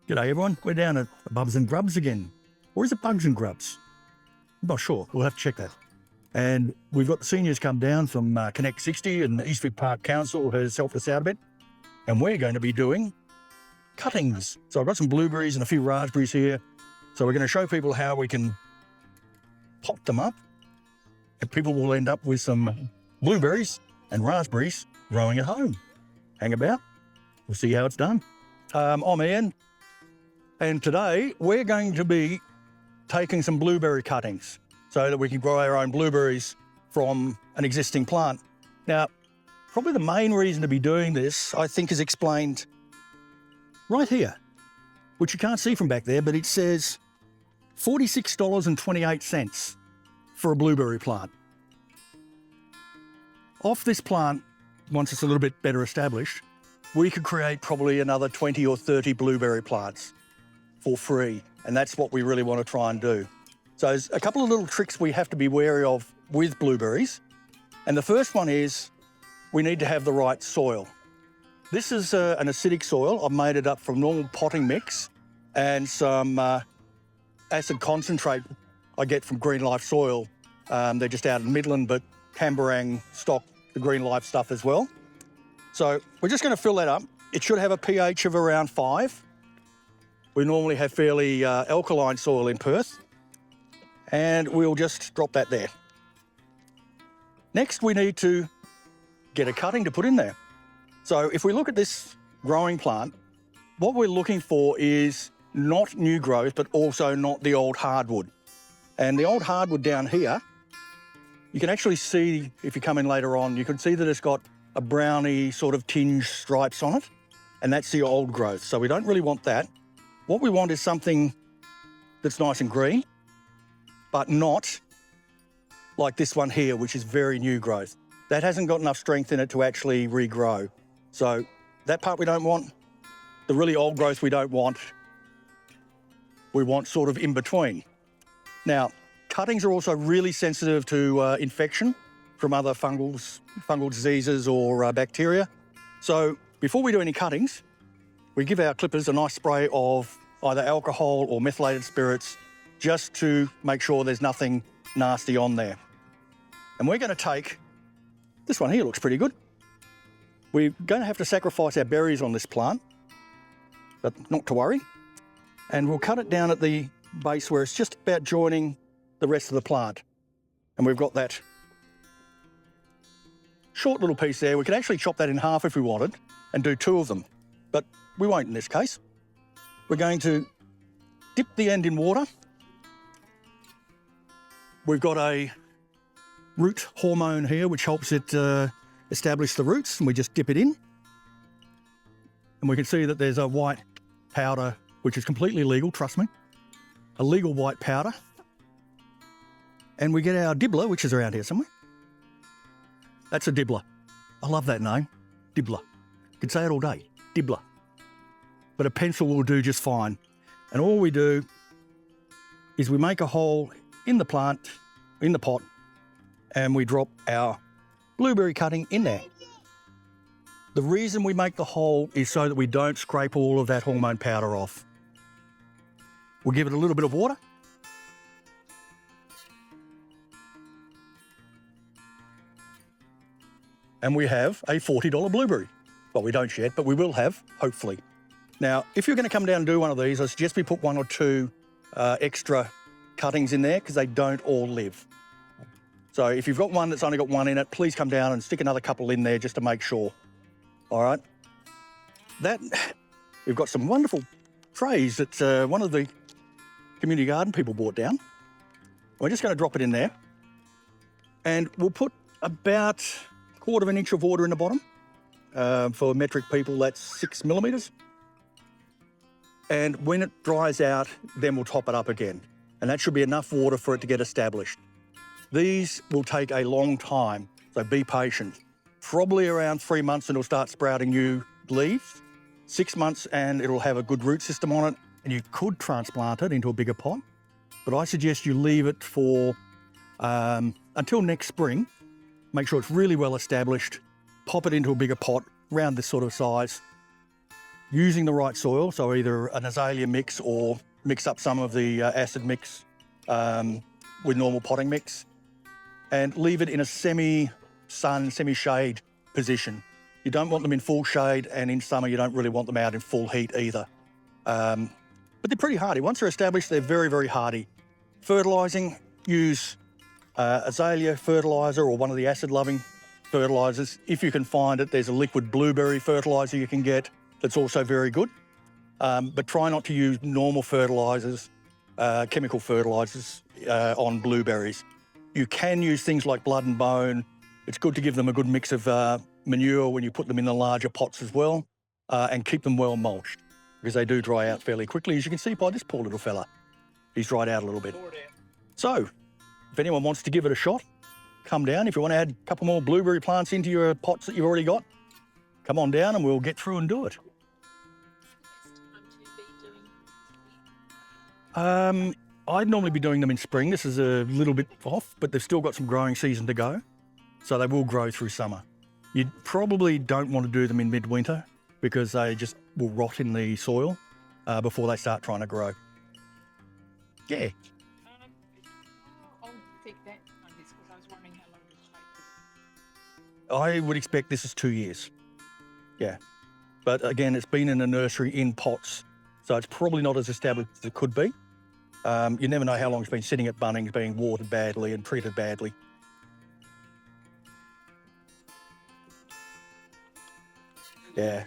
G'day everyone, we're down at Bubs and Grubs again. Or is it Bugs and Grubs? I'm not sure, we'll have to check that. And we've got the seniors come down from Connect 60 and the East Vic Park Council has helped us out a bit. And we're going to be doing cuttings. So I've got some blueberries and a few raspberries here. So we're going to show people how we can pop them up. And people will end up with some blueberries and raspberries growing at home. Hang about, we'll see how it's done. I'm Ian. And today we're going to be taking some blueberry cuttings so that we can grow our own blueberries from an existing plant. Now, probably the main reason to be doing this, I think, is explained right here, which you can't see from back there, but it says $46.28 for a blueberry plant. Off this plant, once it's a little bit better established, we could create probably another 20 or 30 blueberry plants for free, and that's what we really want to try and do. So there's a couple of little tricks we have to be wary of with blueberries, and the first one is we need to have the right soil. This is an acidic soil. I've made it up from normal potting mix and some acid concentrate I get from Green Life soil. They're just out in Midland, but Camberang stock the Green Life stuff as well. So we're just going to fill that up. It should have a pH of around 5. We normally have fairly alkaline soil in Perth, and we'll just drop that there. Next, we need to get a cutting to put in there. So if we look at this growing plant, what we're looking for is not new growth, but also not the old hardwood. And the old hardwood down here, you can actually see, if you come in later on, you can see that it's got a browny sort of tinge stripes on it, and that's the old growth. So we don't really want that. What we want is something that's nice and green, but not like this one here, which is very new growth. That hasn't got enough strength in it to actually regrow. So that part we don't want. The really old growth we don't want. We want sort of in between. Now, cuttings are also really sensitive to infection from other fungal diseases or bacteria. So before we do any cuttings, we give our clippers a nice spray of either alcohol or methylated spirits just to make sure there's nothing nasty on there. And we're going to take, this one here looks pretty good. We're going to have to sacrifice our berries on this plant, but not to worry. And we'll cut it down at the base where it's just about joining the rest of the plant. And we've got that short little piece there. We could actually chop that in half if we wanted and do 2 of them, but we won't in this case. We're going to dip the end in water. We've got a root hormone here which helps it establish the roots, and we just dip it in. And we can see that there's a white powder which is completely legal, trust me. A legal white powder. And we get our dibbler, which is around here somewhere. That's a dibbler. I love that name, dibbler. You can say it all day, dibbler. But a pencil will do just fine. And all we do is we make a hole in the plant, in the pot, and we drop our blueberry cutting in there. The reason we make the hole is so that we don't scrape all of that hormone powder off. We'll give it a little bit of water. And we have a $40 blueberry. Well, we don't yet, but we will have, hopefully. Now, if you're going to come down and do one of these, I suggest we put 1 or 2 extra cuttings in there because they don't all live. So if you've got one that's only got 1 in it, please come down and stick another couple in there just to make sure. All right. We've got some wonderful trays that one of the community garden people brought down. We're just going to drop it in there. And we'll put about 1/4 inch of water in the bottom. For metric people, that's 6 millimetres. And when it dries out, then we'll top it up again. And that should be enough water for it to get established. These will take a long time, so be patient. Probably around 3 months and it'll start sprouting new leaves. 6 months and it'll have a good root system on it, and you could transplant it into a bigger pot. But I suggest you leave it for until next spring. Make sure it's really well established. Pop it into a bigger pot, around this sort of size, using the right soil, so either an azalea mix or mix up some of the acid mix with normal potting mix, and leave it in a semi-sun, semi-shade position. You don't want them in full shade, and in summer you don't really want them out in full heat either. But they're pretty hardy. Once they're established, they're very, very hardy. Fertilising, use azalea fertiliser or one of the acid-loving fertilisers. If you can find it, there's a liquid blueberry fertiliser you can get that's also very good. But try not to use normal fertilisers, chemical fertilisers on blueberries. You can use things like blood and bone. It's good to give them a good mix of manure when you put them in the larger pots as well, and keep them well mulched, because they do dry out fairly quickly, as you can see by this poor little fella. He's dried out a little bit. So, if anyone wants to give it a shot, come down. If you want to add a couple more blueberry plants into your pots that you've already got, come on down and we'll get through and do it. I'd normally be doing them in spring. This is a little bit off, but they've still got some growing season to go, so they will grow through summer. You probably don't want to do them in midwinter because they just will rot in the soil before they start trying to grow. Yeah. I'll take that on this because I was wondering how long it would take. I would expect this is 2 years. Yeah. But again, it's been in a nursery in pots, so it's probably not as established as it could be. You never know how long it's been sitting at Bunnings, being watered badly and treated badly. Yeah.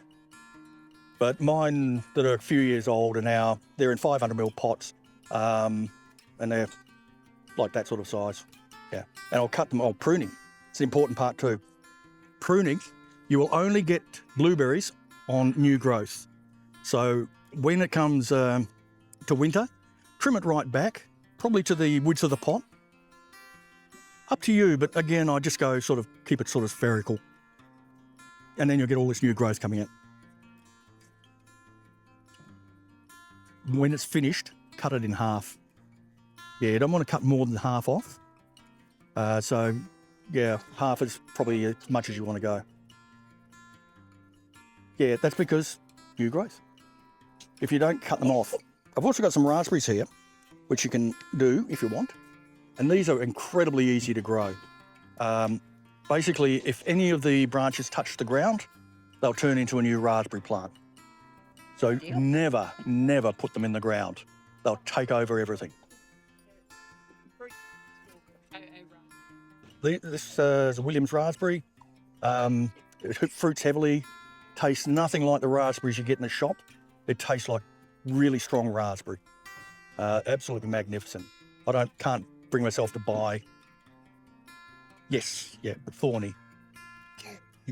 But mine that are a few years old are now, they're in 500ml pots, and they're like that sort of size. Yeah. And I'll cut them, pruning. It's an important part too. Pruning, you will only get blueberries on new growth. So when it comes to winter, trim it right back, probably to the width of the pot. Up to you, but again, I just go keep it sort of spherical. And then you'll get all this new growth coming out. When it's finished, cut it in half. Yeah, you don't want to cut more than half off. So, yeah, half is probably as much as you want to go. Yeah, that's because new growth. If you don't cut them off. I've also got some raspberries here, which you can do if you want. And these are incredibly easy to grow. Basically, if any of the branches touch the ground, they'll turn into a new raspberry plant. So never, never put them in the ground. They'll take over everything. This is a Williams raspberry. It fruits heavily, tastes nothing like the raspberries you get in the shop. It tastes like really strong raspberry. Absolutely magnificent. Can't bring myself to buy. Yes, yeah, but thorny.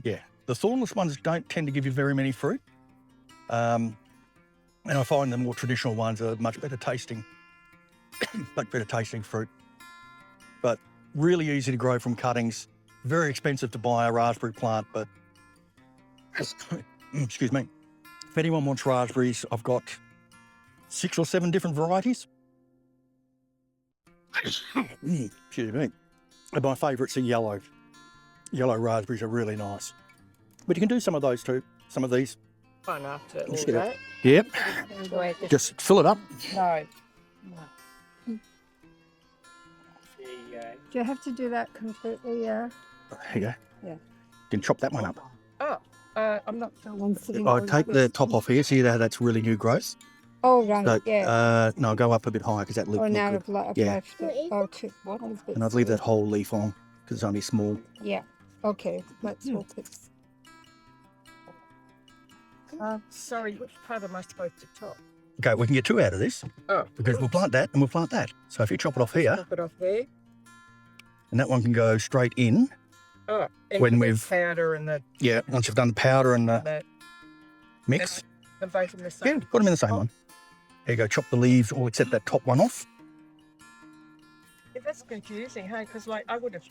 Yeah, the thornless ones don't tend to give you very many fruit. And I find the more traditional ones are much better tasting, fruit. But really easy to grow from cuttings. Very expensive to buy a raspberry plant, but excuse me. If anyone wants raspberries, I've got 6 or 7 different varieties. Excuse me. And my favourites are yellow. Yellow raspberries are really nice. But you can do some of those too, some of these. Fun after all Just that. Yep. Just fill it up. No. Do you have to do that completely? Here you go. Yeah. You can chop that one up. Oh, I'm not sure. I take the top off here. See how that's really new growth? Oh, right, So, yeah. no, go up a bit higher because that looks Now good. I've Yeah. left it. Oh, what is it? And I'd leave that whole leaf on because it's only small. Yeah. Okay, let's hold it. Sorry, which part am I supposed to chop? Okay, we can get 2 out of this because we'll plant that and we'll plant that. So if you chop it off here, Chop it off there. and that one can go straight in. Oh, and When the we've- powder and the Yeah, once you've done the powder and the that mix. the both in the Yeah, same. put them in the same one. There you go, chop the leaves all except that top one off. Yeah, that's confusing, hey? Because I would have.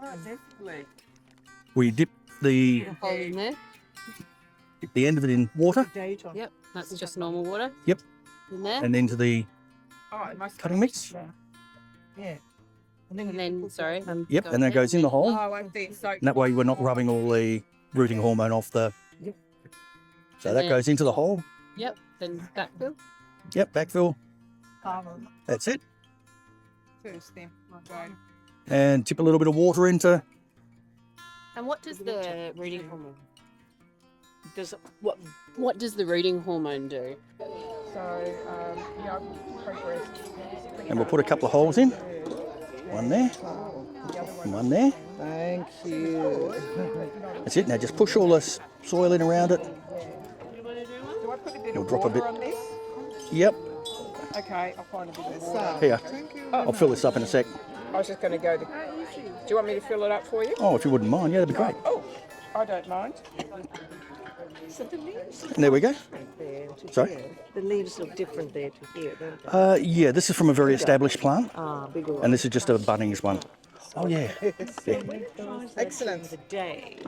Oh, definitely. We dip the Hole in there. end of it in water Date on. Yep, that's just normal water. Yep. In there. and into the Oh, it must cutting mix. Yeah. And then, sorry. Yep, and that goes in the hole. Oh, I see. So And that way we're not rubbing all the rooting hormone off the So And that then- goes into the hole. Yep. Then backfill. Yep, backfill. Carbon. That's it. First then. Right. And tip a little bit of water into. And what does the rooting hormone? Does it, What does the rooting hormone do? so, yeah, progress. And we'll put a couple of holes in. One there, The other and one there. Thank you. That's it. Now just push all this soil in around it. Do I put a bit You'll of drop a water bit. on this? Yep, Okay, I'll find a bit of water. here. I'll fill this up in a sec. I was just going to go to... Do you want me to fill it up for you? Oh, if you wouldn't mind, yeah, that'd be great. Oh, I don't mind. And there we go. Sorry? The leaves look different there to here, don't they? Yeah, this is from a very established plant, Bigger one. and this is just a Bunnings one. Oh, yeah. Yeah. Excellent. The day.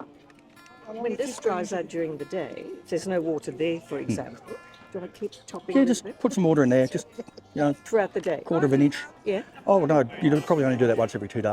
When this dries out during the day, if there's no water there, for example, do I keep topping Yeah, it just put some water in there, just, throughout the day? quarter of an inch. Yeah. Oh, no, you'd probably only do that once every 2 days.